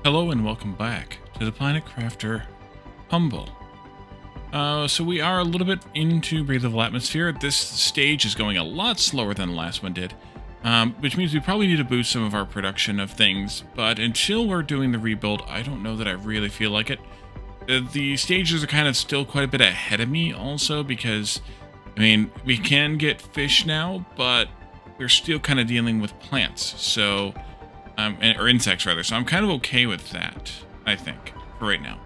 Hello and welcome back to the Planet Crafter Humble. So we are a little bit into breathable atmosphere. This stage is going a lot slower than the last one did, which means we probably need to boost some of our production of things, but until we're doing the rebuild, I don't know that I really feel like it. The stages are kind of still quite a bit ahead of me also because, I mean, we can get fish now, but we're still kind of dealing with plants, so... or insects rather, so I'm kind of okay with that, I think, for right now.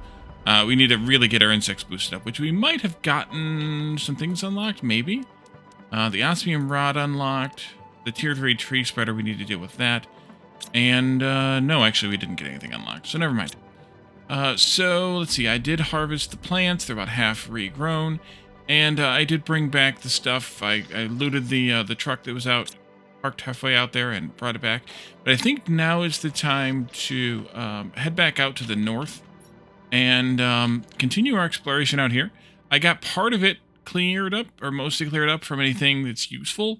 We need to really get our insects boosted up, which we might have gotten some things unlocked, maybe. The osmium rod unlocked, the tier 3 tree spreader, we need to deal with that. And, no, actually we didn't get anything unlocked, so never mind. So, let's see, I did harvest the plants, they're about half regrown, and I did bring back the stuff. I looted the truck that was out, parked halfway out there and brought it back. But I think now is the time to head back out to the north and continue our exploration out here. I got part of it cleared up, or mostly cleared up from anything that's useful,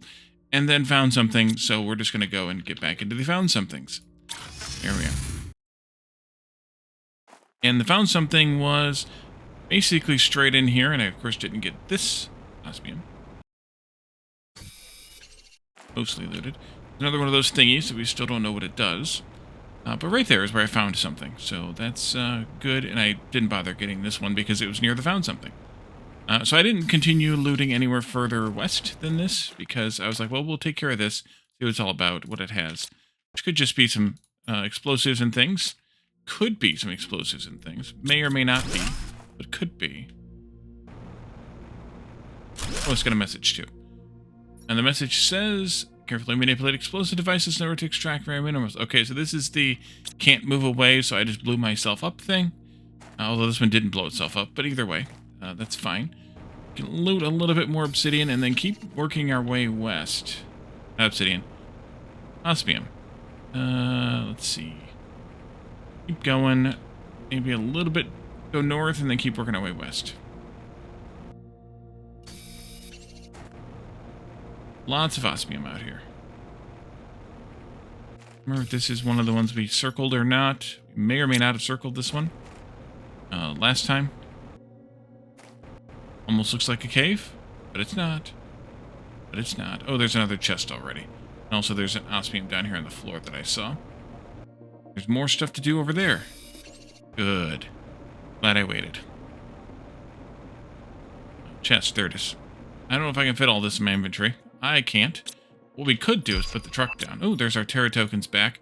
and then found something, so we're just going to go and get back into the found somethings. Here we are. And the found something was basically straight in here, and I of course didn't get this osmium. Mostly looted. Another one of those thingies that we still don't know what it does. But right there is where I found something. So that's good, and I didn't bother getting this one because it was near the found something. So I didn't continue looting anywhere further west than this because I was like, well, we'll take care of this, see what it's all about, what it has. Which could just be some explosives and things. Could be some explosives and things. May or may not be, but could be. Oh, it's got a message too. And the message says, carefully manipulate explosive devices in order to extract rare minerals. Okay, so this is the can't move away, so I just blew myself up thing. Although this one didn't blow itself up, but either way, that's fine. We can loot a little bit more obsidian and then keep working our way west. Obsidian. Osmium. Let's see. Keep going. Maybe a little bit go north and then keep working our way west. Lots of osmium out here. Remember if this is one of the ones we circled or not. We may or may not have circled this one. Last time. Almost looks like a cave, but it's not. But it's not. Oh, there's another chest already. And also there's an osmium down here on the floor that I saw. There's more stuff to do over there. Good. Glad I waited. Chest, there it is. I don't know if I can fit all this in my inventory. I can't. What we could do is put the truck down. Oh, there's our Terra tokens back.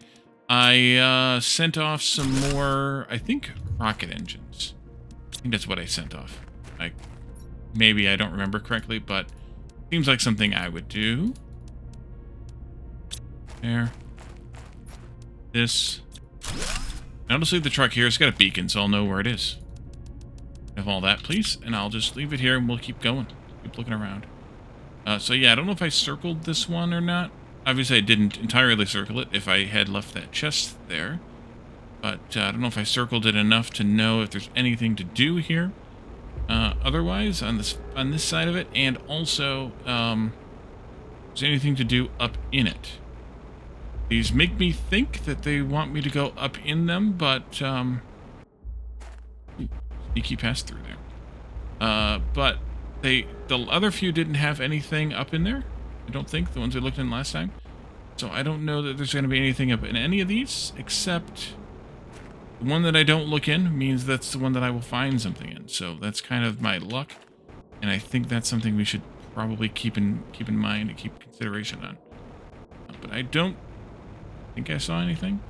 I sent off some more, I think, rocket engines. I think that's what I sent off. Maybe I don't remember correctly, but seems like something I would do. There. This. I'll just leave the truck here. It's got a beacon, so I'll know where it is. Have all that, please, and I'll just leave it here and we'll keep going. Keep looking around. So yeah, I don't know if I circled this one or not. Obviously, I didn't entirely circle it if I had left that chest there. But I don't know if I circled it enough to know if there's anything to do here. Otherwise, on this side of it, and also, is there anything to do up in it? These make me think that they want me to go up in them, but, sneaky pass through there. But the other few didn't have anything up in there. I don't think, the ones we looked in last time. So I don't know that there's going to be anything up in any of these, except the one that I don't look in means that's the one that I will find something in. So that's kind of my luck, and I think that's something we should probably keep in mind and keep consideration on. But I don't think I saw anything.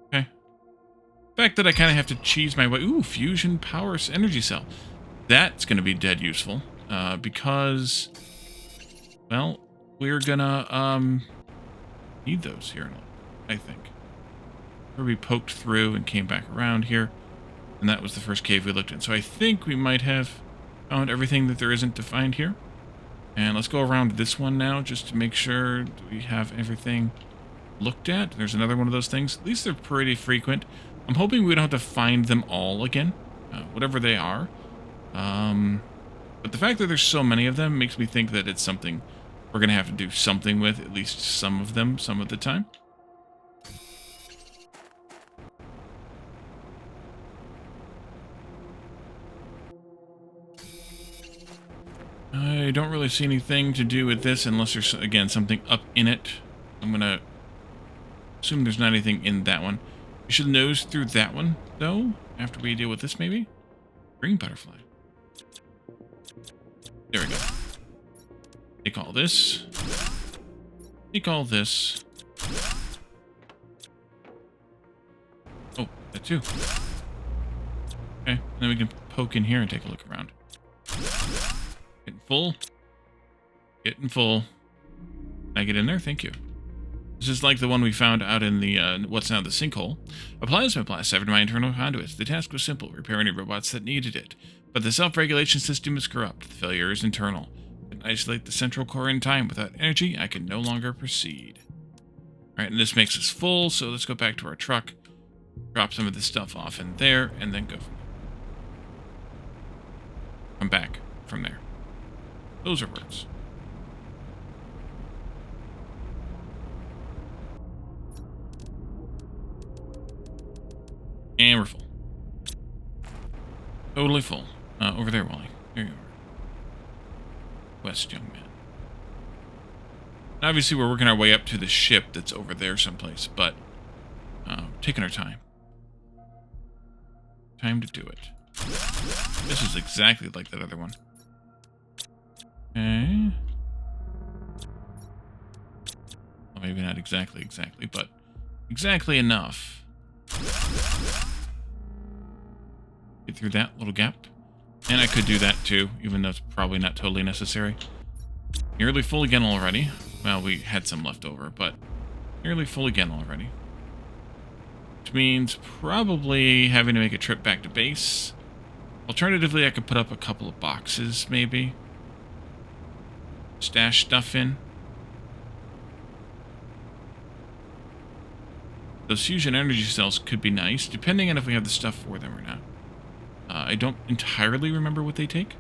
Okay. The fact that I kind of have to cheese my way... Ooh, fusion power energy cell. That's going to be dead useful. Because... well, we're gonna, need those here, I think. Where we poked through and came back around here. And that was the first cave we looked in. So I think we might have found everything that there isn't to find here. And let's go around this one now, just to make sure we have everything looked at. There's another one of those things. At least they're pretty frequent. I'm hoping we don't have to find them all again, whatever they are. But the fact that there's so many of them makes me think that it's something we're going to have to do something with, at least some of them, some of the time. I don't really see anything to do with this unless there's, again, something up in it. I'm going to assume there's not anything in that one. We should nose through that one, though, after we deal with this, maybe. Green butterfly. There we go. Take all this. Take all this. Oh, that too. Okay, and then we can poke in here and take a look around. Getting full. Getting full. Can I get in there? Thank you. This is like the one we found out in the, what's now the sinkhole. A plasma blast severed my internal conduits. The task was simple, repair any robots that needed it. But the self-regulation system is corrupt. The failure is internal. I can isolate the central core in time. Without energy, I can no longer proceed. Alright, and this makes us full, so let's go back to our truck. Drop some of this stuff off in there, and then go from there. Come back from there. Those are words. And we're full. Totally full. Over there, Wally. There you are. West, young man. Obviously, we're working our way up to the ship that's over there someplace, but taking our time. Time to do it. This is exactly like that other one. Okay. Well, maybe not exactly, but exactly enough. Get through that little gap. And I could do that too, even though it's probably not totally necessary. Nearly full again already. Well, we had some left over, but nearly full again already. Which means probably having to make a trip back to base. Alternatively, I could put up a couple of boxes, maybe. Stash stuff in. Those fusion energy cells could be nice, depending on if we have the stuff for them or not. I don't entirely remember what they take.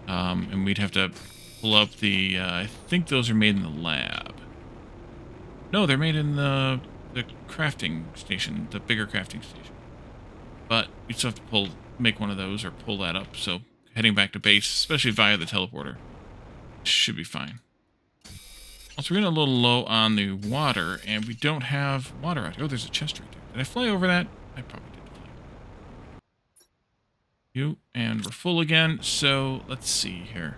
And we'd have to pull up the... I think those are made in the lab. No, they're made in the crafting station, the bigger crafting station. But we still have to make one of those or pull that up. So heading back to base, especially via the teleporter, should be fine. Also, we're getting a little low on the water, and we don't have water out here. Oh, there's a chest right there. Did I fly over that? I probably did. You, and we're full again, so let's see here.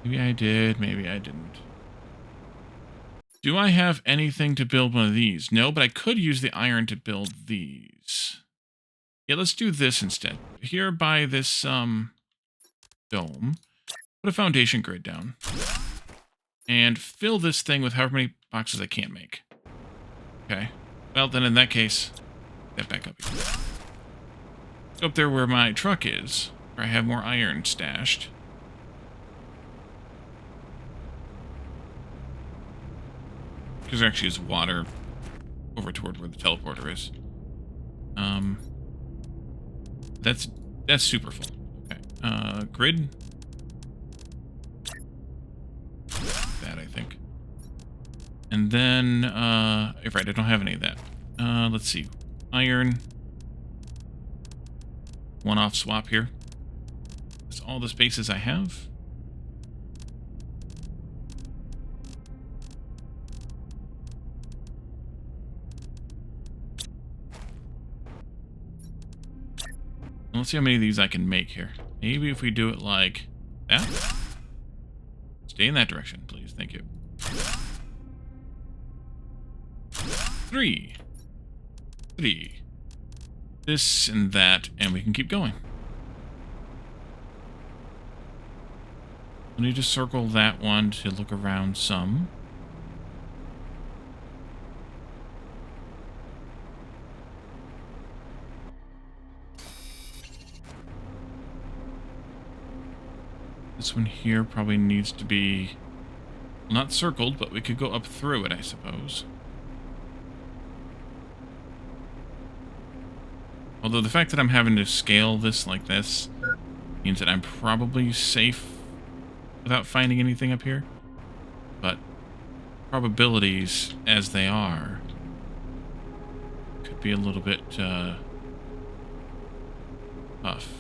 Maybe I did, maybe I didn't. Do I have anything to build one of these? No, but I could use the iron to build these. Yeah, let's do this instead. Here by this dome, put a foundation grid down. And fill this thing with however many boxes I can't make. Okay. Well, then in that case, get back up here. Go up there where my truck is, where I have more iron stashed. Because there actually is water over toward where the teleporter is. That's super full. Okay. Grid. That, I think. And then, right, I don't have any of that. Let's see. Iron. One-off swap here. That's all the spaces I have. Let's see how many of these I can make here. Maybe if we do it like that. Stay in that direction, please. Thank you. 3. This and that, and we can keep going. I need to circle that one to look around some. This one here probably needs to be not circled, but we could go up through it, I suppose. Although the fact that I'm having to scale this like this means that I'm probably safe without finding anything up here. But probabilities as they are could be a little bit tough.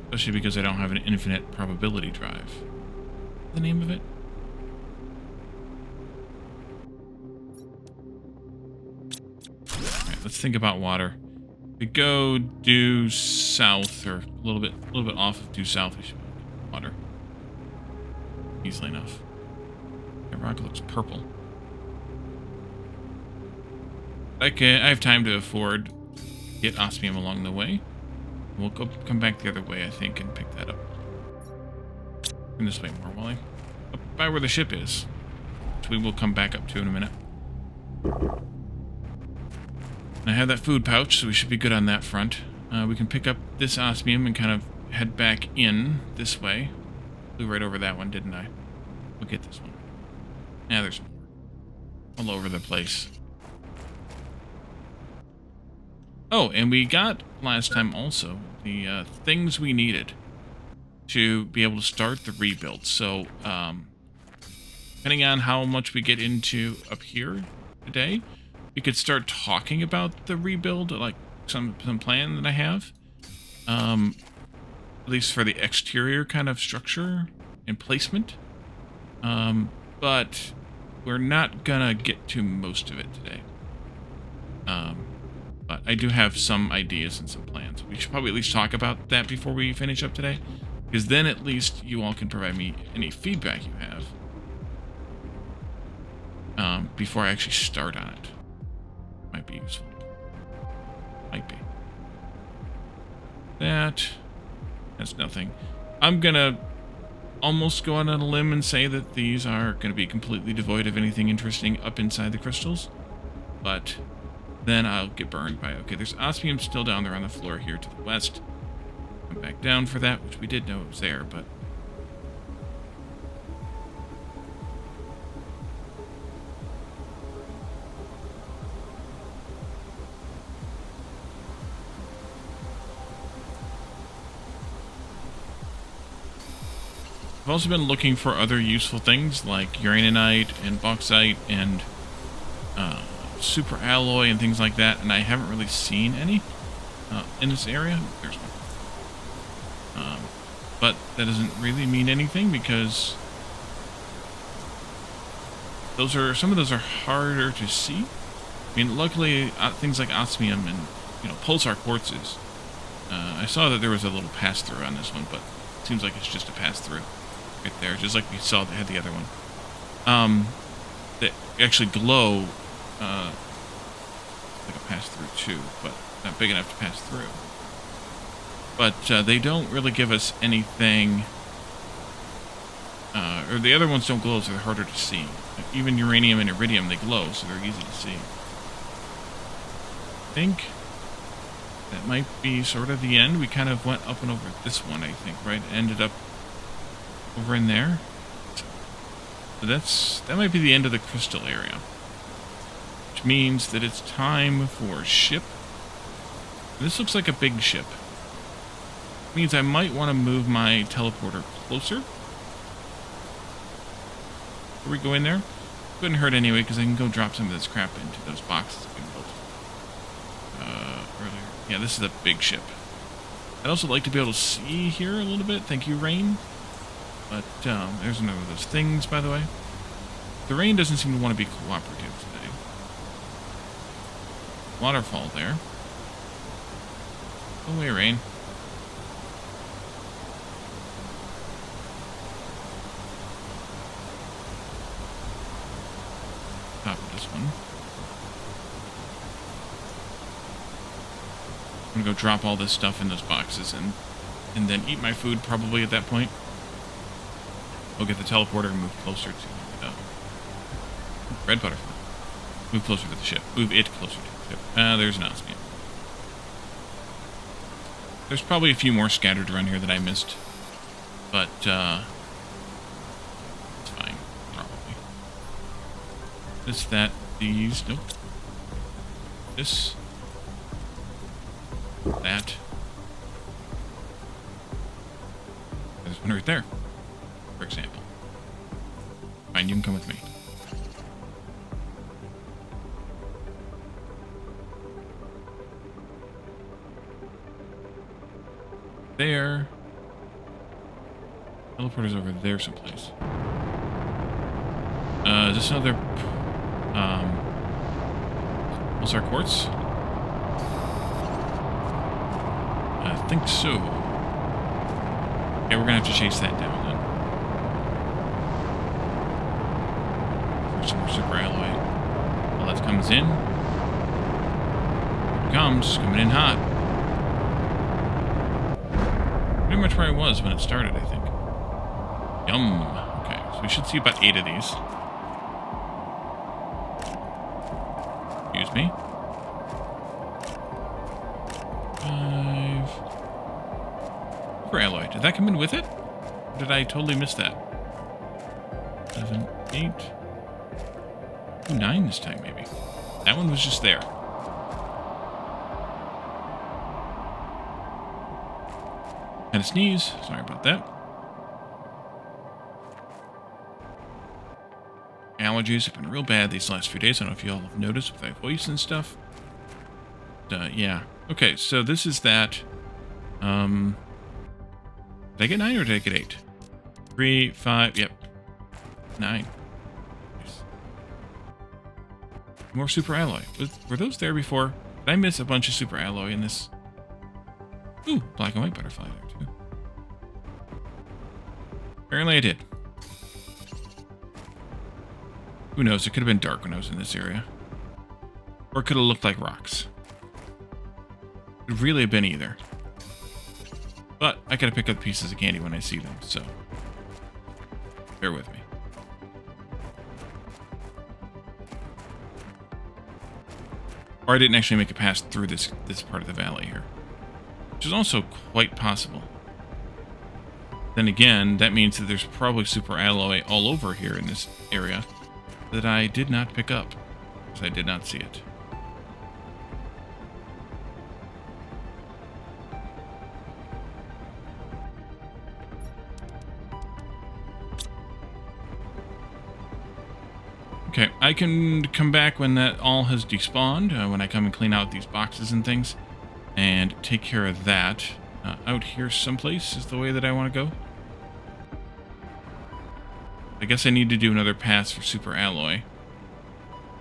Especially because I don't have an infinite probability drive. The name of it? Alright, let's think about water. We go due south, or a little bit off of due south. We should get water easily enough. That rock looks purple. I have time to afford to get osmium along the way. We'll come back the other way, I think, and pick that up. Turn this way more, Wally. Up by where the ship is, which we will come back up to in a minute. I have that food pouch, so we should be good on that front. We can pick up this osmium and kind of head back in this way. Flew right over that one, didn't I? We'll get this one. Yeah, there's more. All over the place. Oh, and we got last time also the things we needed to be able to start the rebuild. So, depending on how much we get into up here today, we could start talking about the rebuild, like some plan that I have. At least for the exterior kind of structure and placement. But we're not gonna get to most of it today. But I do have some ideas and some plans. We should probably at least talk about that before we finish up today. Because then at least you all can provide me any feedback you have. Before I actually start on it. Might be useful. Might be. That's nothing. I'm gonna almost go out on a limb and say that these are gonna be completely devoid of anything interesting up inside the crystals. But then I'll get burned by, okay, there's osmium still down there on the floor here to the west. Come back down for that, which we did know it was there, but... I've also been looking for other useful things like uraninite and bauxite and super alloy and things like that, and I haven't really seen any in this area. There's one. But that doesn't really mean anything because some of those are harder to see. I mean, luckily things like osmium and pulsar quartzes. I saw that there was a little pass through on this one, but it seems like it's just a pass through. Right there, just like we saw that had the other one. They actually glow like a pass through too, but not big enough to pass through. But they don't really give us anything, or the other ones don't glow, so they're harder to see. Even uranium and iridium, they glow, so they're easy to see. I think that might be sort of the end. We kind of went up and over this one, I think, right? Ended up over in there. So that might be the end of the crystal area. Which means that it's time for ship. And this looks like a big ship. It means I might want to move my teleporter closer. Before we go in there. Couldn't hurt anyway, because I can go drop some of this crap into those boxes that we built earlier. Yeah, this is a big ship. I'd also like to be able to see here a little bit. Thank you, Rain. But there's another of those things, by the way. The rain doesn't seem to want to be cooperative today. Waterfall there. Go away, rain. Top of this one. I'm gonna go drop all this stuff in those boxes and then eat my food probably at that point. We'll get the teleporter and move closer to red butterfly. Move closer to the ship. Move it closer to the ship. There's an osmium. There's probably a few more scattered around here that I missed. But, it's fine. Probably. This, that, these. Nope. This. That. There's one right there. For example. Fine, you can come with me. there. Teleporter's over there someplace. Is this another pulsar quartz? I think so. Okay, we're gonna have to chase that down then. For some more super alloy. Well, that comes in. Here it comes, coming in hot. Pretty much where I was when it started, I think. Yum. Okay, so we should see about 8 of these. Excuse me. 5. Super alloy. Did that come in with it? Or did I totally miss that? 7, 8. Ooh, 9 this time, maybe. That one was just there. Had a sneeze. Sorry about that. Allergies have been real bad these last few days. I don't know if you all have noticed with my voice and stuff. Yeah. Okay, so this is that. Did I get 9 or did I get 8? 3, 5, yep. 9. Nice. More super alloy. Were those there before? Did I miss a bunch of super alloy in this? Ooh, black and white butterfly there too. Apparently I did. Who knows? It could have been dark when I was in this area. Or it could have looked like rocks. It could really have been either. But I gotta pick up pieces of candy when I see them, so bear with me. Or I didn't actually make it past through this part of the valley here. Which is also quite possible. Then again, that means that there's probably super alloy all over here in this area that I did not pick up, because I did not see it. Okay, I can come back when that all has despawned, when I come and clean out these boxes and things, and take care of that. Out here someplace is the way that I want to go. I guess I need to do another pass for super alloy.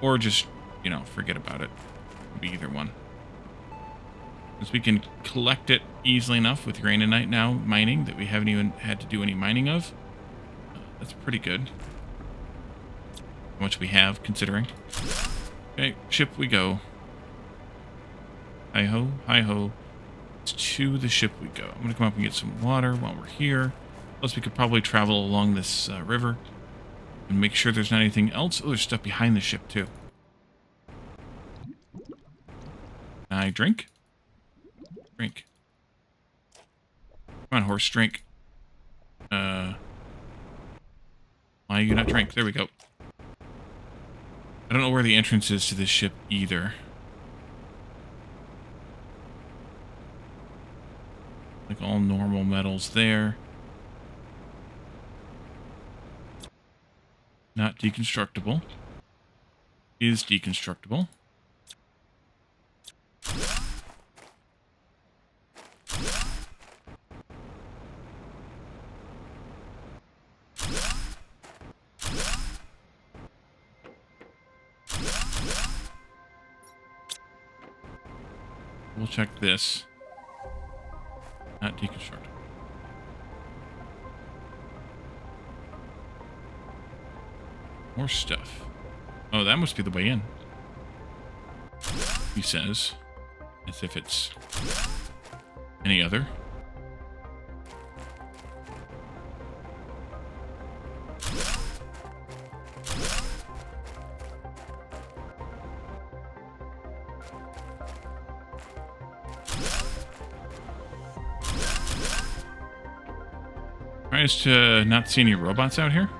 Or just, you know, forget about it. Maybe either one. Since we can collect it easily enough with granite now mining that we haven't even had to do any mining of. That's pretty good. How much we have, considering. Okay, ship we go. Hi-ho, hi-ho. To the ship we go. I'm going to come up and get some water while we're here. Plus, we could probably travel along this river and make sure there's not anything else. Oh, there's stuff behind the ship, too. Can I drink? Drink. Come on, horse, drink. Why do you not drink? There we go. I don't know where the entrance is to this ship, either. Like all normal metals there. Not deconstructible. Is deconstructible. We'll check this. Not deconstructible. More stuff. Oh, that must be the way in. He says. As if it's any other. Tries to not see any robots out here.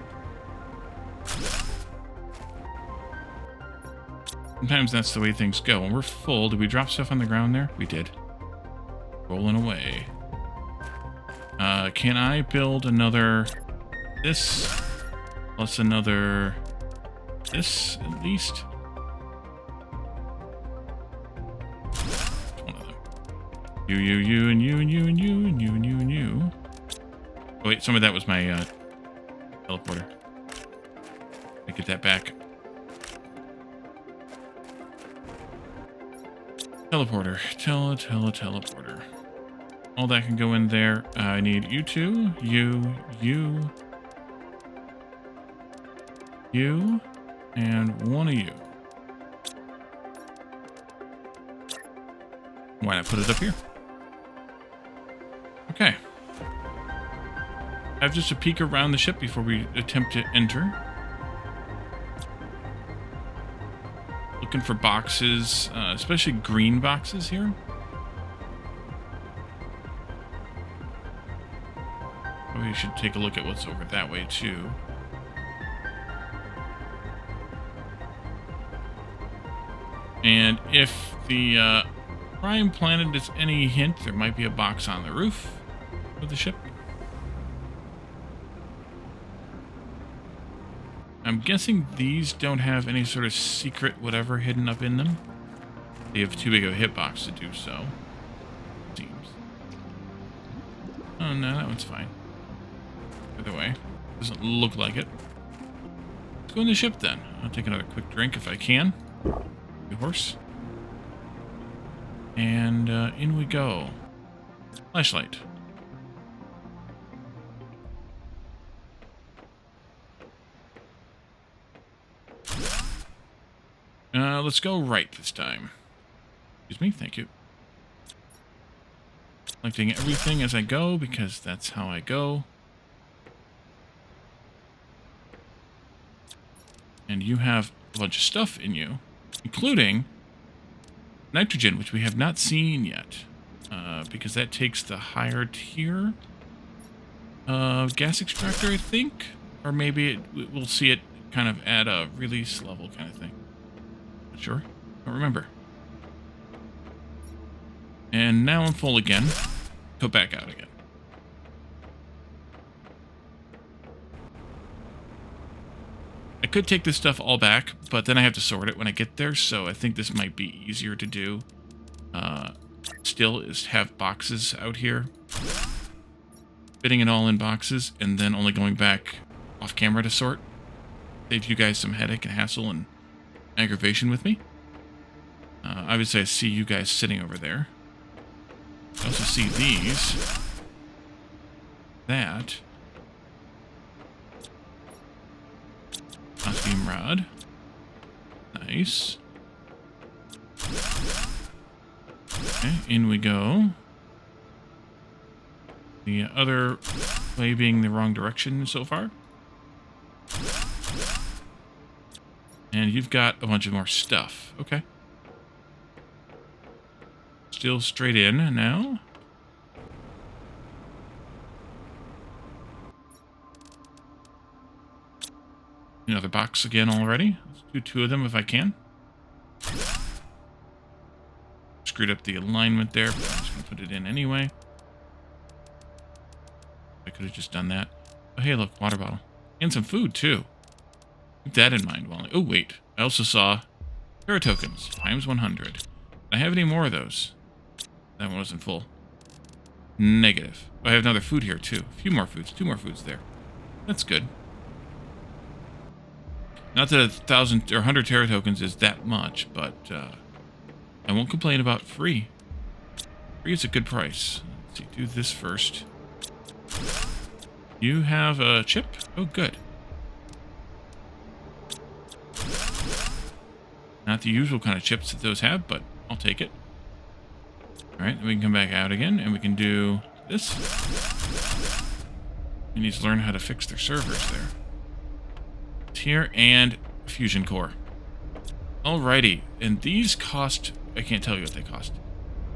Sometimes that's the way things go. When we're full, did we drop stuff on the ground there? We did. Rolling away. Can I build another this plus another this at least? One of them. You, and you, and you, and you, and you, and you, and you. Oh, wait, some of that was my teleporter. I get that back. Teleporter. Teleporter. All that can go in there. I need you two, you, and one of you. Why not put it up here? Okay. Have just a peek around the ship before we attempt to enter. Looking for boxes, especially green boxes here. We should take a look at what's over that way too. And if the prime planet is any hint, there might be a box on the roof of the ship. I'm guessing these don't have any sort of secret whatever hidden up in them. They have too big of a hitbox to do so. Seems. Oh no, that one's fine. Either way, doesn't look like it. Let's go in the ship then. I'll take another quick drink if I can. Good horse. And in we go. Flashlight. Let's go right this time. Excuse me, thank you. Collecting everything as I go because that's how I go. And you have a bunch of stuff in you, including nitrogen, which we have not seen yet, because that takes the higher tier gas extractor, I think, or maybe we'll see it kind of at a release level kind of thing. Not sure, don't remember. And now I'm full again. Go back out again. I could take this stuff all back, but then I have to sort it when I get there, so I think this might be easier to do. Still is have boxes out here. Fitting it all in boxes, and then only going back off camera to sort. Save you guys some headache and hassle and aggravation with me. Obviously I see you guys sitting over there. I also see these. That. Beam rod. Nice. Okay, in we go. The other way being the wrong direction so far. And you've got a bunch of more stuff. Okay. Still straight in now. Another box again already. Let's do two of them if I can. Screwed up the alignment there, but I'm just going to put it in anyway. I could have just done that. Oh, hey, look, water bottle. And some food, too. Keep that in mind. Oh, wait. I also saw Terra tokens, times 100. Do I have any more of those? That one wasn't full. Negative. I have another food here, too. A few more foods. 2 more foods there. That's good. Not that 1,000 or 100 Terra tokens is that much, but I won't complain about free. Free is a good price. Let's see, do this first. You have a chip? Oh, good. Not the usual kind of chips that those have, but I'll take it. Alright, then we can come back out again, and we can do this. We need to learn how to fix their servers there. Here, and fusion core. Alrighty, and these cost... I can't tell you what they cost.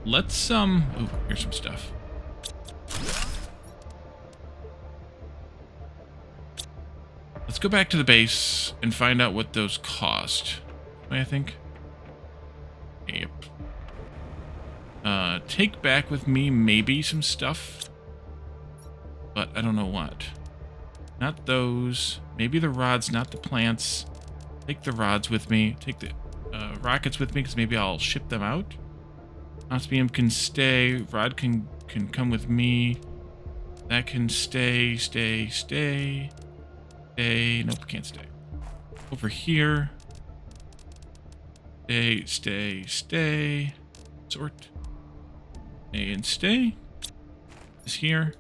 Let's, oh, here's some stuff. Let's go back to the base and find out what those cost. I think. Yep. Take back with me maybe some stuff, but I don't know what. Not those. Maybe the rods, not the plants. Take the rods with me. Take the rockets with me, because maybe I'll ship them out. Osmium can stay. Rod can come with me. That can stay. Nope, can't stay. Over here. Stay. Sort. Stay and stay. This here.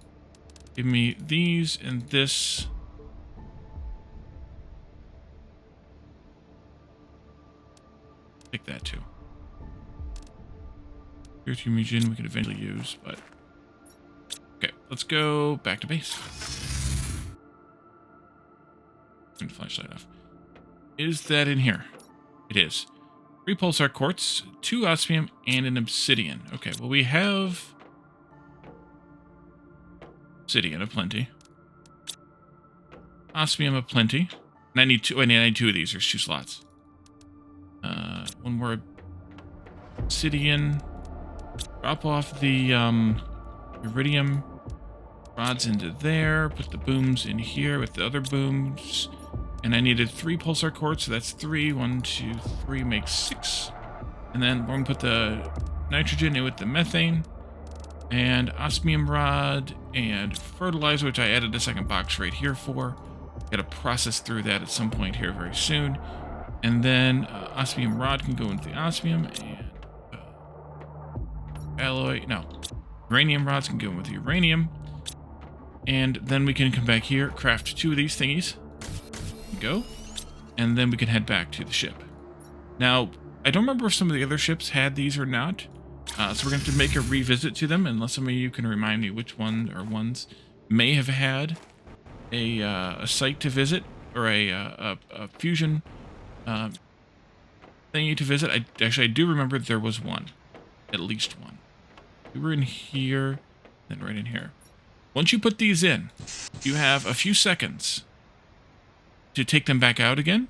Give me these and this. Take that too. Tier 2 Miju we could eventually use, but... Okay, let's go back to base. Turn the flashlight off. Is that in here? It is. 3 pulsar quartz, 2 osmium, and an obsidian. Okay, well we have... obsidian aplenty. Osmium aplenty. And I need 2 of these. There's 2 slots. One more obsidian. Drop off the iridium rods into there. Put the booms in here with the other booms. And I needed 3 pulsar quartz, so that's 3. 1, 2, 3 makes 6. And then we're going to put the nitrogen in with the methane. And osmium rod and fertilizer, which I added a second box right here for. Got to process through that at some point here very soon. And then osmium rod can go into the osmium, and uranium rods can go in with the uranium. And then we can come back here, craft 2 of these thingies. Go. And then we can head back to the ship. Now, I don't remember if some of the other ships had these or not. So we're going to have to make a revisit to them, unless some of you can remind me which one or ones may have had a site to visit, or a fusion thingy to visit. I do remember there was one. At least one. We were in here, then right in here. Once you put these in, you have a few seconds to take them back out again.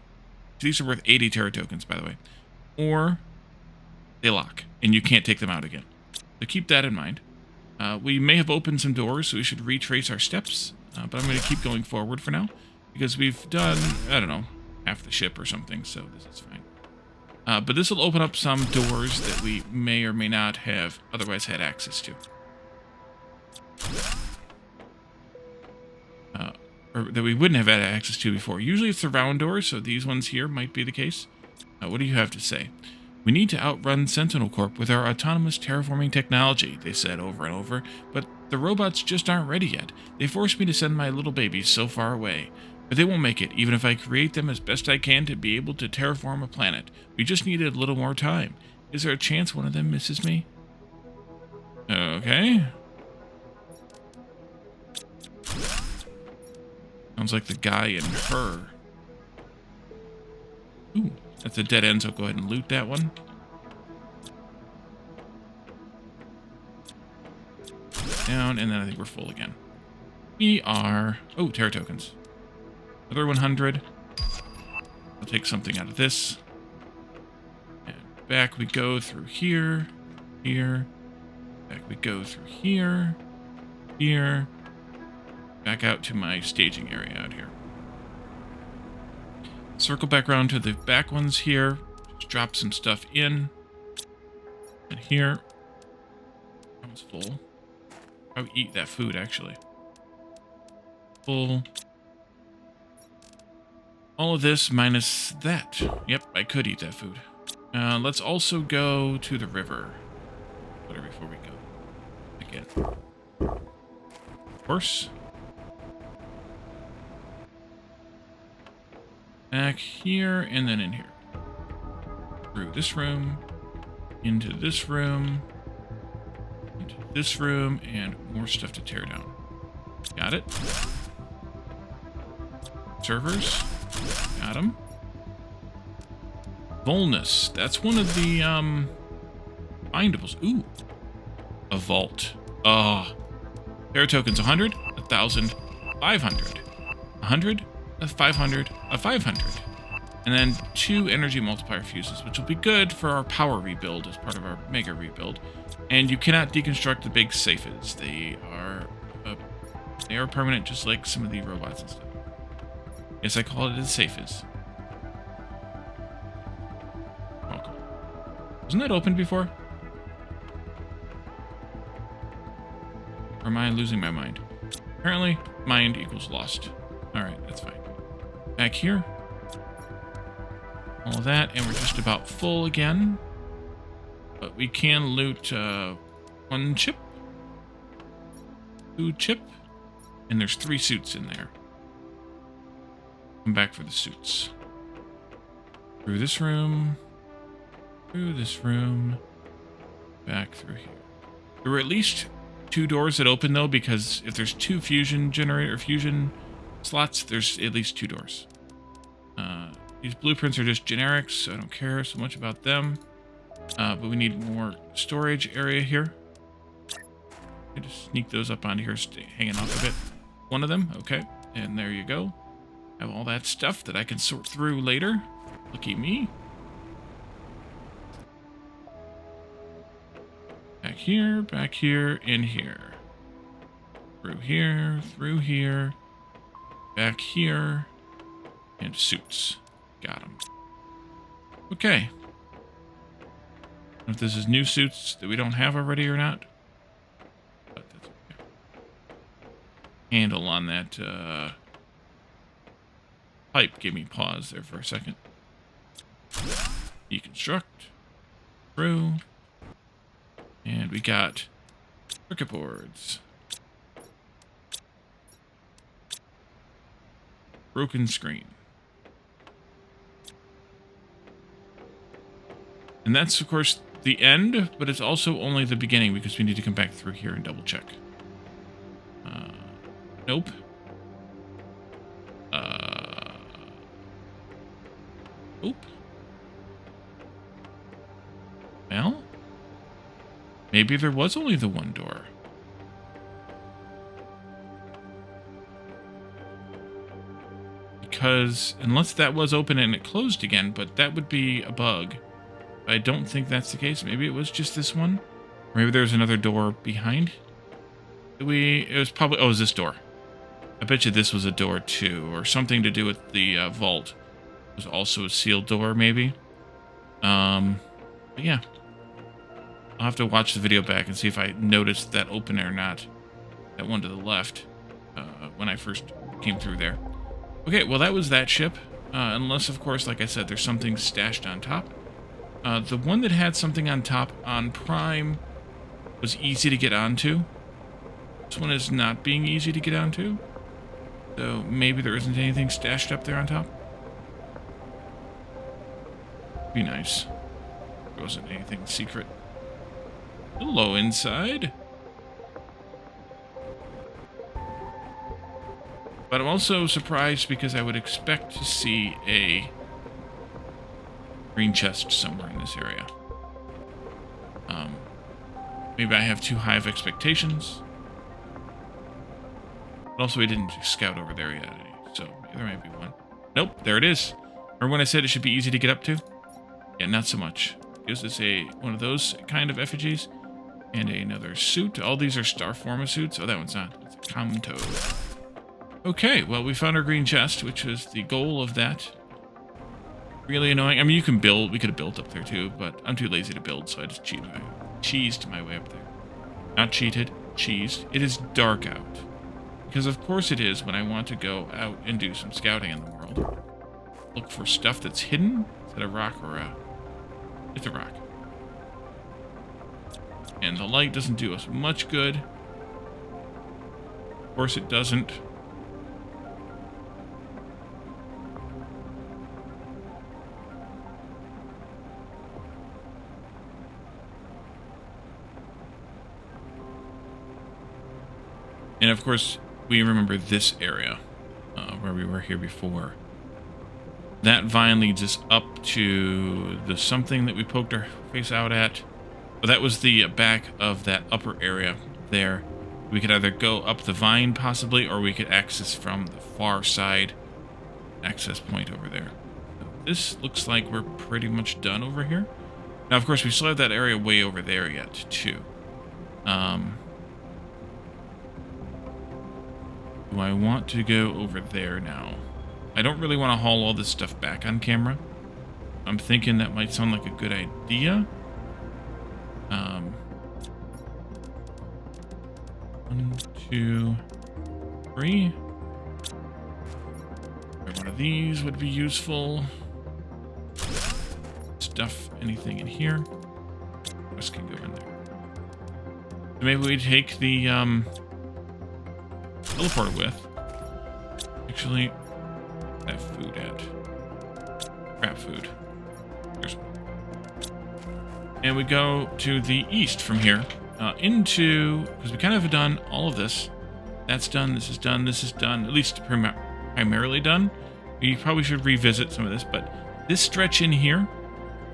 These are worth 80 Terra tokens, by the way. Or they lock, and you can't take them out again. So keep that in mind. We may have opened some doors, so we should retrace our steps. But I'm going to keep going forward for now, because we've done, I don't know, half the ship or something, so this is fine. But this will open up some doors that we may or may not have otherwise had access to. Or that we wouldn't have had access to before. Usually it's the round doors, so these ones here might be the case. What do you have to say? We need to outrun Sentinel Corp with our autonomous terraforming technology, they said over and over, but the robots just aren't ready yet. They forced me to send my little babies so far away. But they won't make it, even if I create them as best I can to be able to terraform a planet. We just needed a little more time. Is there a chance one of them misses me? Okay. Sounds like the guy in her. Ooh, that's a dead end, so go ahead and loot that one. Down, and then I think we're full again. We are... Oh, Terra tokens. Another 100. I'll take something out of this. And back we go through here. Here. Back we go through here. Here. Back out to my staging area out here. Circle back around to the back ones here. Just drop some stuff in. And here. That was full. I would eat that food, actually. Full. All of this minus that. Yep, I could eat that food. Let's also go to the river. Whatever before we go. Again. Of course. Back here, and then in here. Through this room. Into this room. Into this room, and more stuff to tear down. Got it. Servers. Got him. Volnus. That's one of the, bindables. Ooh. A vault. Terra tokens 100, 1,000, 500. 100, a 500, a 500. And then 2 energy multiplier fuses, which will be good for our power rebuild as part of our mega rebuild. And you cannot deconstruct the big safes. They are permanent, just like some of the robots and stuff. Yes, I call it as safes. Welcome. Wasn't that open before? am I losing my mind? Apparently, mind equals lost. Alright, that's fine. Back here. All of that, and we're just about full again. But we can loot 1 chip. 2 chip. And there's 3 suits in there. Come back for the suits. Through this room. Through this room. Back through here. There were at least 2 doors that open though, because if there's 2 fusion slots, there's at least 2 doors. These blueprints are just generics, so I don't care so much about them. But we need more storage area here. I just sneak those up onto here, hanging off a bit. 1 of them, okay. And there you go. Have all that stuff that I can sort through later. Lucky me. Back here, in here. Through here, back here, and suits. Got them. Okay. I don't know if this is new suits that we don't have already or not. But that's okay. Handle on that pipe gave me pause there for a second. Deconstruct. Through. And we got circuit boards. Broken screen. And that's, of course, the end, but it's also only the beginning because we need to come back through here and double check. Nope. Nope. Well, maybe there was only the 1 door. Because, unless that was open and it closed again, but that would be a bug. I don't think that's the case. Maybe it was just this one. Or maybe there's another door behind. It was probably, oh, it was this door. I bet you this was a door too, or something to do with the vault. It was also a sealed door, maybe. But yeah. I'll have to watch the video back and see if I noticed that open or not. That one to the left, when I first came through there. Okay, well that was that ship. Unless, of course, like I said, there's something stashed on top. The one that had something on top on Prime was easy to get onto. This one is not being easy to get onto. So maybe there isn't anything stashed up there on top. Be nice. There wasn't anything secret. Hello inside. But I'm also surprised because I would expect to see a green chest somewhere in this area. Maybe I have too high of expectations. But also we didn't scout over there yet, so there might be one. Nope, there it is. Remember when I said it should be easy to get up to? Yeah, not so much. Gives us one of those kind of effigies. And another suit. All these are Starforma suits. Oh, that one's not. It's a Kamto. Okay, well, we found our green chest, which was the goal of that. Really annoying. I mean, you can build. We could have built up there, too, but I'm too lazy to build, so I just cheesed my way up there. Not cheated. Cheesed. It is dark out. Because, of course, it is when I want to go out and do some scouting in the world. Look for stuff that's hidden. Is that a rock or a... It's a rock. And the light doesn't do us much good. Of course it doesn't. And of course, we remember this area where we were here before. That vine leads us up to the something that we poked our face out at. But that was the back of that upper area there. We could either go up the vine, possibly, or we could access from the far side access point over there. So this looks like we're pretty much done over here. Now, of course, we still have that area way over there yet, too. Do I want to go over there now? I don't really want to haul all this stuff back on camera. I'm thinking that might sound like a good idea. 1, 2, 3. One of these would be useful. Stuff anything in here. This can go in there. So maybe we take the teleporter with. Actually, that food at crap food. There's one. And we go to the east from here into, because we kind of have done all of this. That's done. This is done. This is done. At least primarily done. We probably should revisit some of this, but this stretch in here,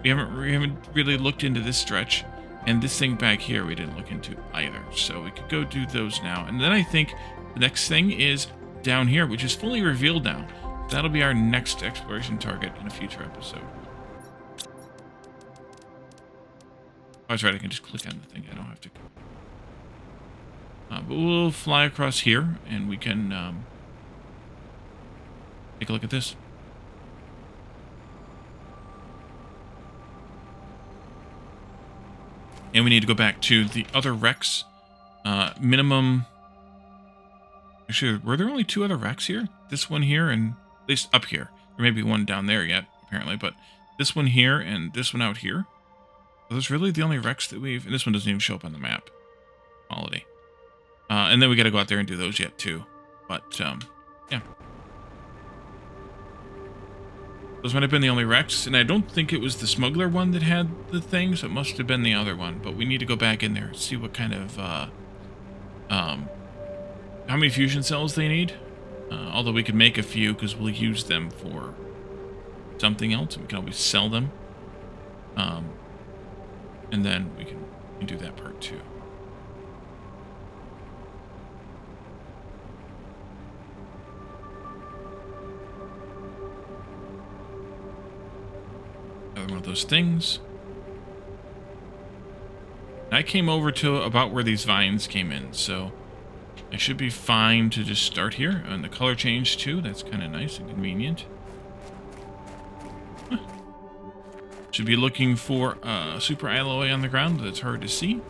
we haven't really looked into this stretch, and this thing back here we didn't look into either. So we could go do those now, and then I think the next thing is down here, which is fully revealed now. That'll be our next exploration target in a future episode. Oh, that's right. I can just click on the thing. I don't have to. But we'll fly across here, and we can take a look at this. And we need to go back to the other wrecks. Minimum... Actually, were there only 2 other wrecks here? This one here and at least up here. There may be one down there yet, apparently. But this one here and this one out here. Are those really the only wrecks that we've... And this one doesn't even show up on the map. Quality. And then we got to go out there and do those yet, too. But, yeah. Those might have been the only wrecks. And I don't think it was the smuggler one that had the thing, so it must have been the other one. But we need to go back in there and see what kind of, how many fusion cells they need. Although we could make a few, because we'll use them for something else. And we can always sell them. And then we can do that part too. Another one of those things. I came over to about where these vines came in, so I should be fine to just start here. And the color changed too. That's kind of nice and convenient. Should be looking for super alloy on the ground that's hard to see.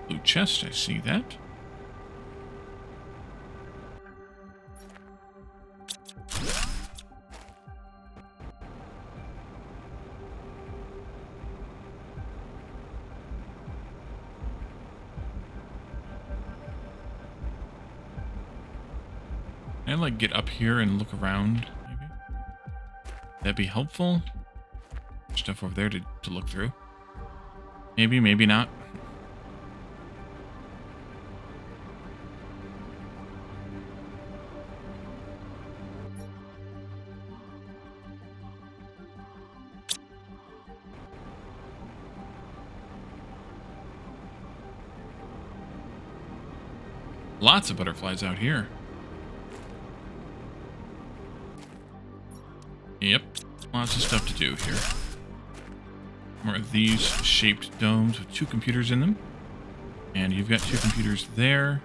Blue chest, I see that. I'd like get up here and look around, maybe. That'd be helpful. Stuff over there to look through. Maybe, maybe not. Lots of butterflies out here. Yep, lots of stuff to do here. More of these shaped domes with 2 computers in them. And you've got 2 computers there.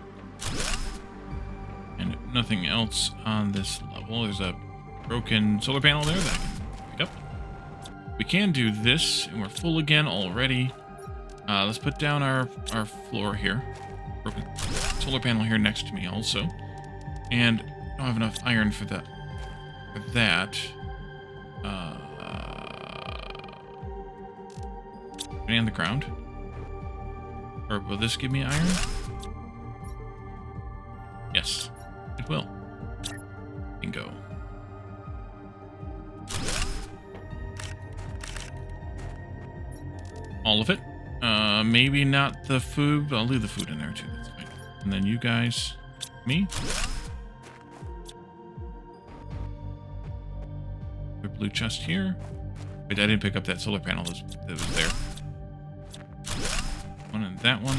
And nothing else on this level. There's a broken solar panel there that I can pick up. We can do this, and we're full again already. Let's put down our floor here. Broken solar panel here next to me also. And I don't have enough iron for that. And the ground. Or will this give me iron? Yes, it will. Bingo. All of it. Maybe not the food, but I'll leave the food in there too. That's fine. And then you guys, me. The blue chest here. Wait, I didn't pick up that solar panel that was there. One and that one.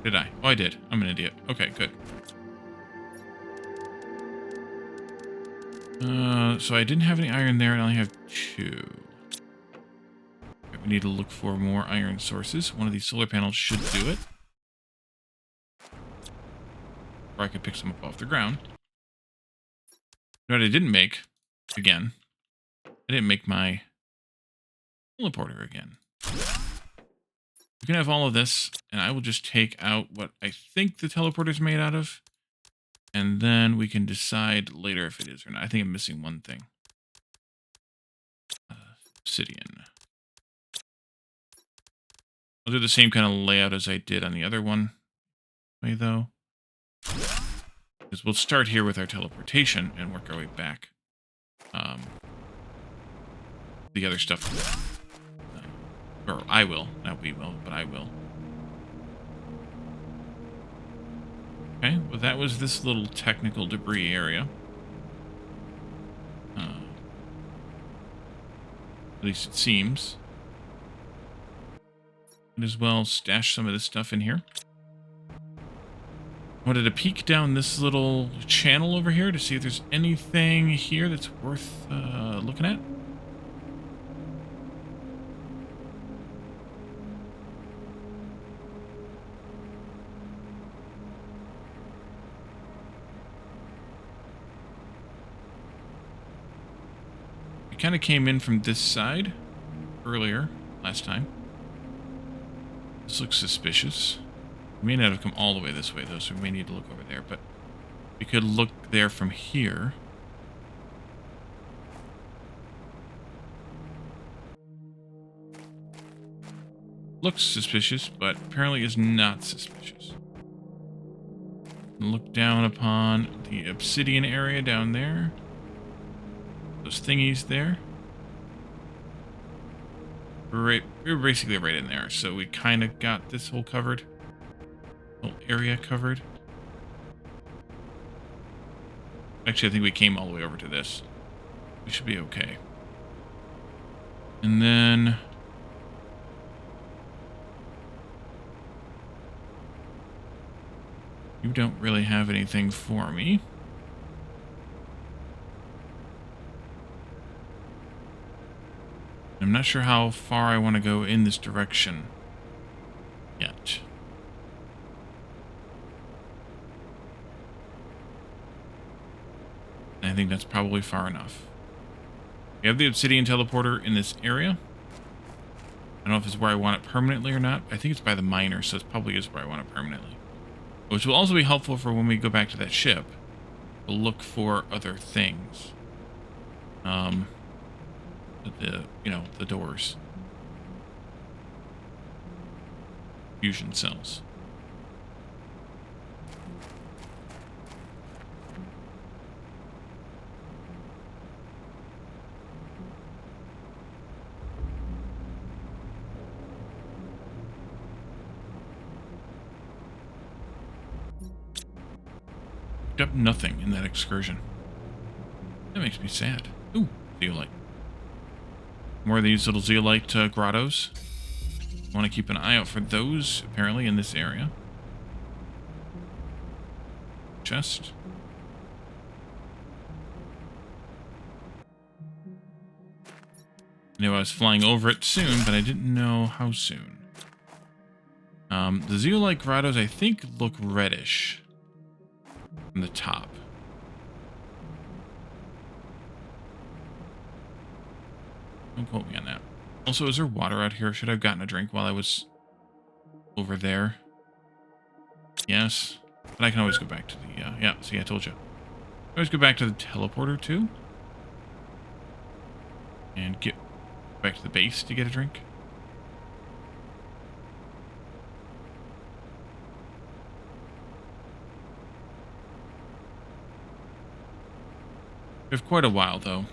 Did I? Oh, I did. I'm an idiot. Okay, good. So I didn't have any iron there, and I only have 2. We need to look for more iron sources. One of these solar panels should do it. Or I could pick some up off the ground. You know what I didn't make? Again. I didn't make my teleporter again. You can have all of this, and I will just take out what I think the teleporter is made out of. And then we can decide later if it is or not. I think I'm missing one thing. Obsidian. I'll do the same kind of layout as I did on the other one. Way though. Because we'll start here with our teleportation and work our way back. The other stuff. Or I will. Not we will, but I will. Okay, well that was this little technical debris area. At least it seems. Might as well stash some of this stuff in here. I wanted to peek down this little channel over here to see if there's anything here that's worth looking at. We kind of came in from this side earlier, last time. This looks suspicious. We may not have come all the way this way, though, so we may need to look over there, but we could look there from here. Looks suspicious, but apparently is not suspicious. Look down upon the obsidian area down there. Those thingies there. We're basically right in there, so we kind of got this whole covered. Whole area covered. Actually, I think we came all the way over to this. We should be okay. And then... you don't really have anything for me. I'm not sure how far I want to go in this direction yet. I think that's probably far enough. We have the obsidian teleporter in this area. I don't know if it's where I want it permanently or not. I think it's by the miner, so it probably is where I want it permanently. Which will also be helpful for when we go back to that ship. We'll look for other things. The doors. Fusion cells. Picked up nothing in that excursion. That makes me sad. Ooh, zeolite. More of these little zeolite grottos. I want to keep an eye out for those, apparently, in this area. Chest. I knew I was flying over it soon, but I didn't know how soon. The zeolite grottos, I think, look reddish from the top. Don't quote me on that. Also, is there water out here? Should I have gotten a drink while I was over there? Yes. But I can always go back to the... yeah, see, I told you. I always go back to the teleporter, too. And get back to the base to get a drink. We have quite a while, though.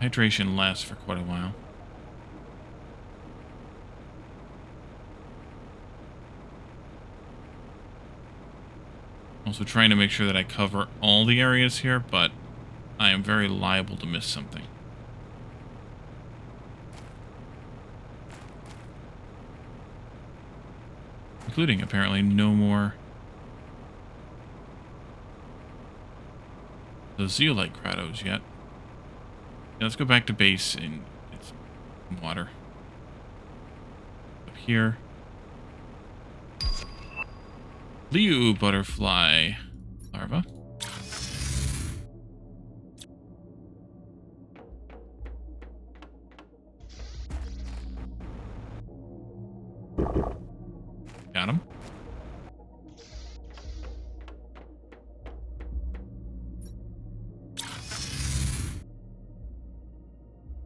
Hydration lasts for quite a while. Also trying to make sure that I cover all the areas here, but I am very liable to miss something. Including, apparently, no more... the zeolite grottos yet. Yeah, let's go back to base and get some water. Up here. blue butterfly larva. Got him.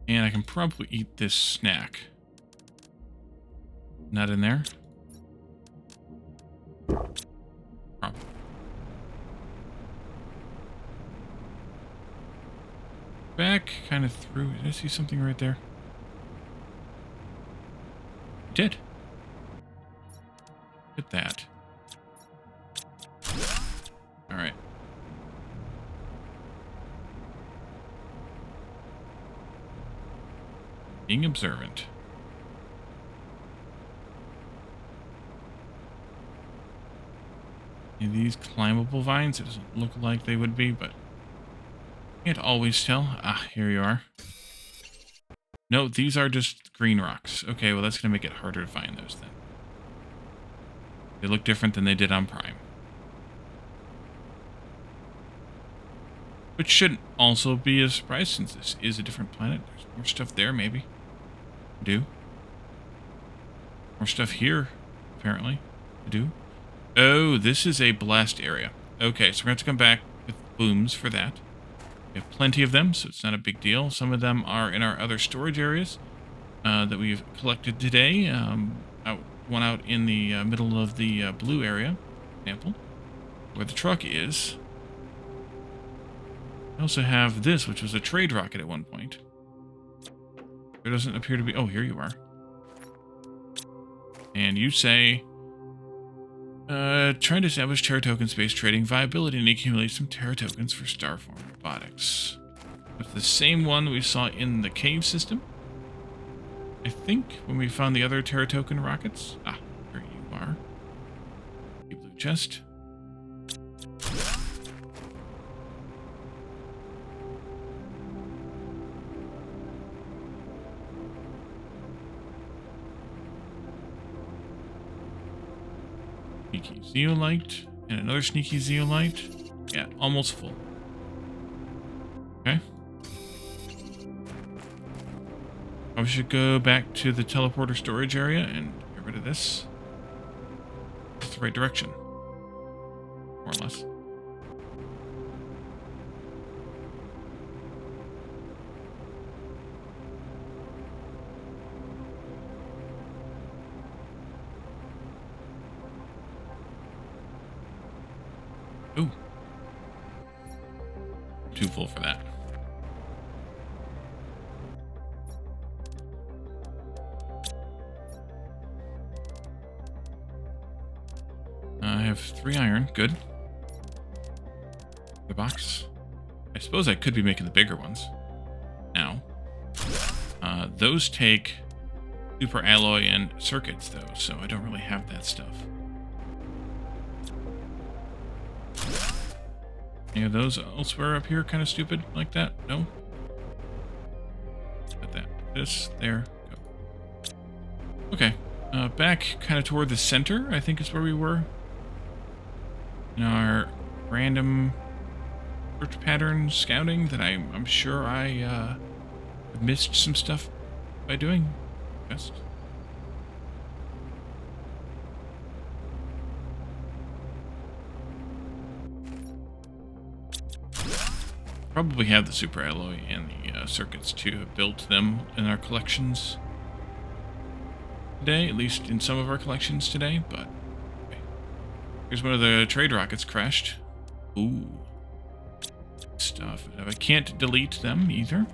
And I can probably eat this snack. Not in there? Probably. Back kind of through. Did I see something right there? I did. At that. All right. Being observant. And these climbable vines, it doesn't look like they would be, but can't always tell. Ah, here you are. No, these are just green rocks. Okay, well that's going to make it harder to find those then. They look different than they did on Prime. Which shouldn't also be a surprise since this is a different planet. There's more stuff there, maybe. Do. More stuff here, apparently. Do. Oh, this is a blast area. Okay, so we're going to have to come back with booms for that. We have plenty of them, so it's not a big deal. Some of them are in our other storage areas that we've collected today. One out in the middle of the blue area, for example, where the truck is. We also have this, which was a trade rocket at one point. There doesn't appear to be... Oh, here you are. And you say... trying to establish Terra token-based trading viability and accumulate some Terra tokens for Starform Robotics. It's the same one we saw in the cave system. I think when we found the other Terra token rockets. Ah, here you are. A blue chest. Sneaky zeolite and another sneaky zeolite. Yeah, almost full. Okay. I should go back to the teleporter storage area and get rid of this. It's the right direction. More or less. Ooh. Too full for that. I have 3 iron. Good. The box. I suppose I could be making the bigger ones. Now. Those take super alloy and circuits, though, so I don't really have that stuff. Any of those elsewhere up here kind of stupid like that? No? Got that. This, there, go. Okay. Back kind of toward the center, I think is where we were. In our random search pattern scouting that I'm sure I missed some stuff by doing. Best. Probably have the super alloy and the circuits to have built them in our collections today, at least in some of our collections today, but okay. Here's one of the trade rockets crashed. Ooh. Stuff. I can't delete them either.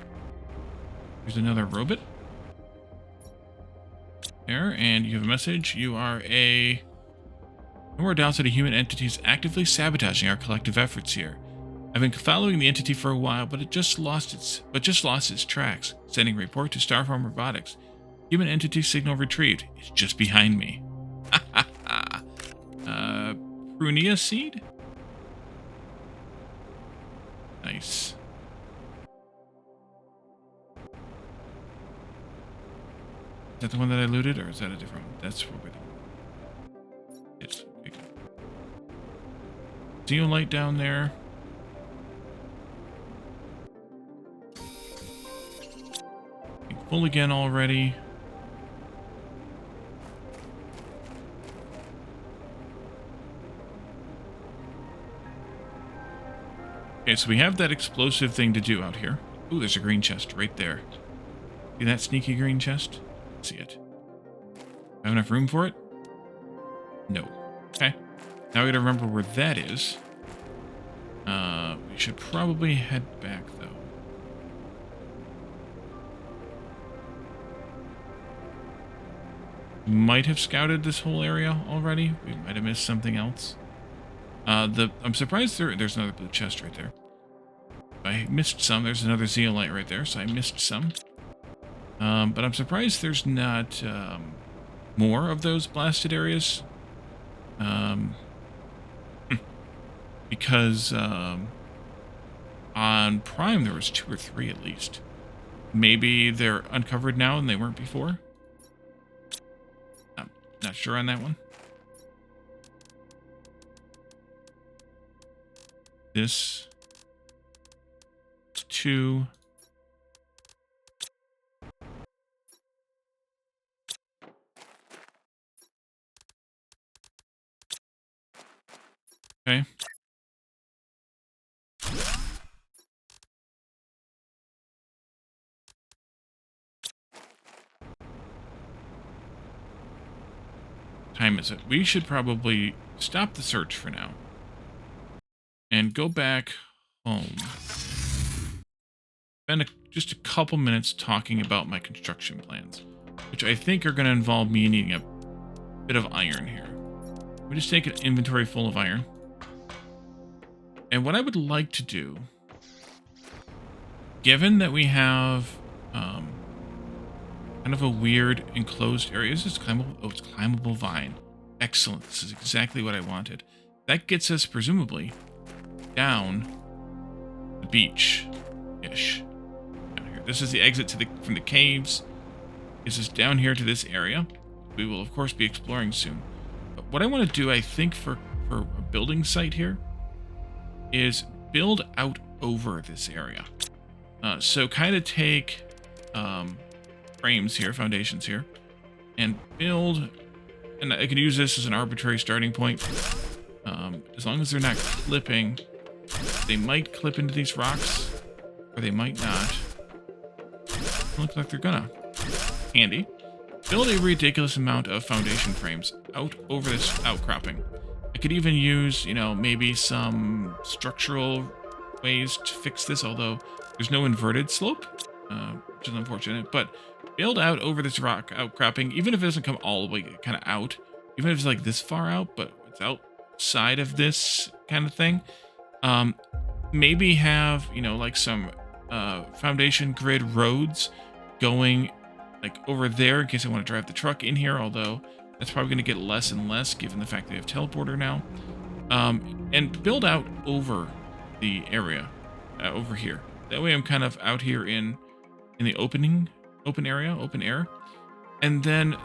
Here's another robot. There, and you have a message. You are a... No more doubts that a human entity is actively sabotaging our collective efforts here. I've been following the entity for a while, but it just lost its tracks. Sending report to Starform Robotics. Human entity signal retrieved. It's just behind me. Prunia seed? Nice. Is that the one that I looted, or is that a different one? That's what we're doing. Yes. Okay. zeolite down there. Full again already. Okay, so we have that explosive thing to do out here. Ooh, there's a green chest right there. See that sneaky green chest? See it. Have enough room for it? No. Okay. Now we gotta remember where that is. We should probably head back, though. Might have scouted this whole area already. We might have missed something else. I'm surprised there's another blue chest right there. I missed some. There's another zeolite right there, so I missed some. But I'm surprised there's not more of those blasted areas. Because on Prime there was 2 or 3 at least. Maybe they're uncovered now and they weren't before. I'm not sure on that one. This 2. Okay. Time is it? We should probably stop the search for now and go back home. Spend just a couple minutes talking about my construction plans, which I think are going to involve me needing a bit of iron here. We just take an inventory full of iron. And what I would like to do, given that we have kind of a weird enclosed area, is this climbable? Oh, it's climbable vine. Excellent. This is exactly what I wanted. That gets us presumably down the beach-ish. Down here. This is the exit to from the caves. This is down here to this area. We will of course be exploring soon. But what I want to do, I think, for a building site here is build out over this area. So kind of take frames here, foundations here, and build, and I can use this as an arbitrary starting point. As long as they're not clipping, they might clip into these rocks, or they might not. Looks like they're gonna. Handy. Build a ridiculous amount of foundation frames out over this outcropping. I could even use, you know, maybe some structural ways to fix this, although there's no inverted slope, which is unfortunate. But build out over this rock outcropping, even if it doesn't come all the way kind of out, even if it's like this far out, but it's outside of this kind of thing. Maybe have, you know, like some foundation grid roads going like over there in case I want to drive the truck in here, although that's probably going to get less and less given the fact that we have teleporter now. And build out over the area, over here. That way I'm kind of out here in the open air. And then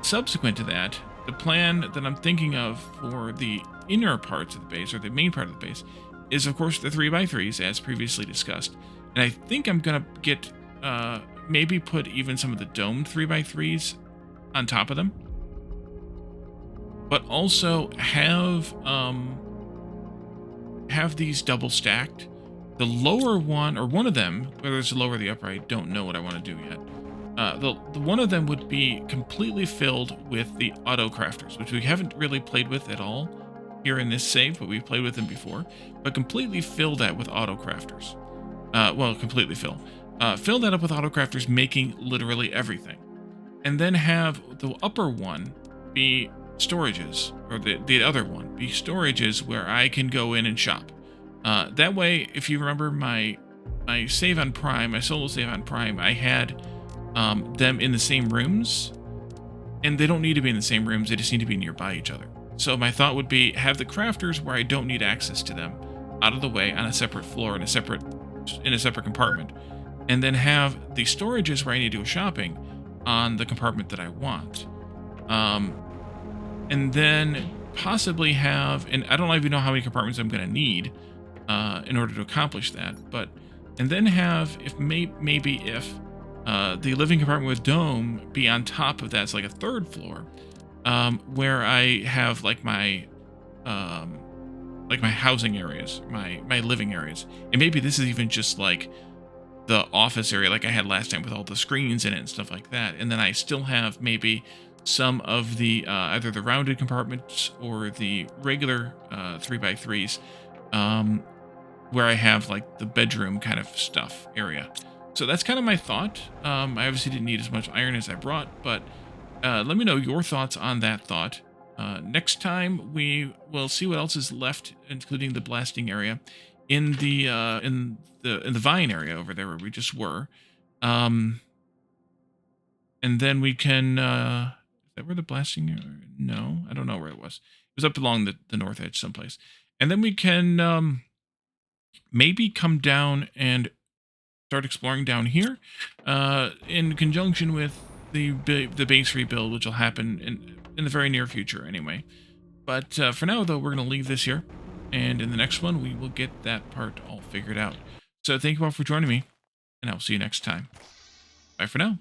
subsequent to that, the plan that I'm thinking of for the inner parts of the base, or the main part of the base, is of course the 3x3s as previously discussed. And I think I'm going to get, maybe put even some of the domed 3x3s on top of them. But also have these double stacked. The lower one, or one of them, whether it's the lower or the upper, I don't know what I want to do yet. The one of them would be completely filled with the auto crafters, which we haven't really played with at all here in this save, but we've played with them before. But completely fill that with auto crafters. Well, completely fill. Fill that up with auto crafters, making literally everything. And then have the upper one be storages, or the other one be storages where I can go in and shop. That way, if you remember my save on Prime, my solo save on Prime, I had them in the same rooms, and they don't need to be in the same rooms, they just need to be nearby each other. So my thought would be have the crafters where I don't need access to them out of the way on a separate floor in a separate compartment, and then have the storages where I need to go shopping on the compartment that I want. And then possibly have, and I don't even know how many compartments I'm going to need in order to accomplish that, but, and then have, if maybe if the living compartment with dome be on top of that, it's like a third floor, where I have like my housing areas, my living areas, and maybe this is even just like the office area like I had last time with all the screens in it and stuff like that. And then I still have maybe some of the either the rounded compartments or the regular 3x3s, where I have like the bedroom kind of stuff area. So that's kind of my thought. I obviously didn't need as much iron as I brought, but let me know your thoughts on that thought. Next time we will see what else is left, including the blasting area, in the vine area over there where we just were, and then we can. Is that where the blasting area? No, I don't know where it was. It was up along the north edge someplace, and then we can maybe come down and start exploring down here, in conjunction with the base rebuild, which will happen in the very near future anyway. But for now, though, we're going to leave this here. And in the next one, we will get that part all figured out. So thank you all for joining me, and I'll see you next time. Bye for now.